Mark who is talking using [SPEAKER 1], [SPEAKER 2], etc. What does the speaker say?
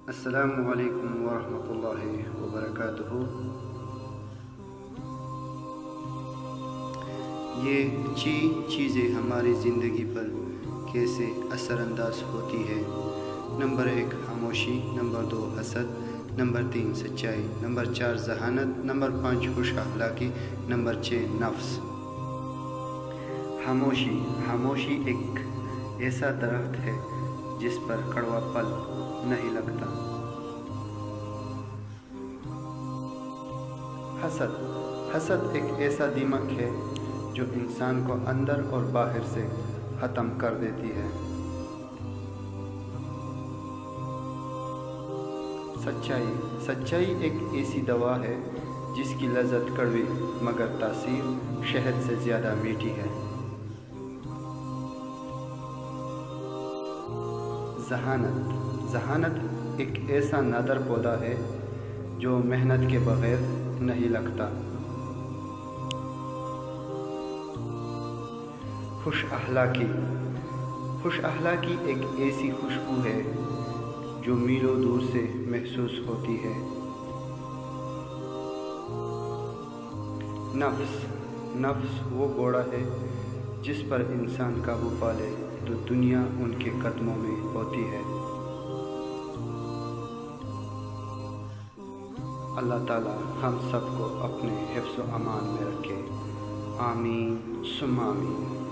[SPEAKER 1] السلام علیکم ورحمۃ اللہ وبرکاتہ۔ یہ چیزیں ہماری زندگی پر کیسے اثر انداز ہوتی ہے؟ نمبر 1 خاموشی، نمبر 2 حسد، نمبر 3 سچائی، نمبر 4 ذہانت، نمبر 5 خوش اخلاقی، نمبر 6 نفس۔ خاموشی ایک ایسا درخت ہے جس پر کڑوا پھل نہیں لگتا۔ حسد ایک ایسا دیمک ہے جو انسان کو اندر اور باہر سے ختم کر دیتی ہے۔ سچائی ایک ایسی دوا ہے جس کی لذت کڑوی مگر تاثیر شہد سے زیادہ میٹھی ہے۔ ذہانت ایک ایسا نادر پودا ہے جو محنت کے بغیر نہیں لگتا۔ خوش اخلاقی ایک ایسی خوشبو ہے جو میلوں دور سے محسوس ہوتی ہے۔ نفس وہ گھوڑا ہے جس پر انسان قابو پا لے تو دنیا ان کے قدموں میں ہوتی ہے۔ اللہ تعالی ہم سب کو اپنے حفظ و امان میں رکھے، آمین ثم آمین۔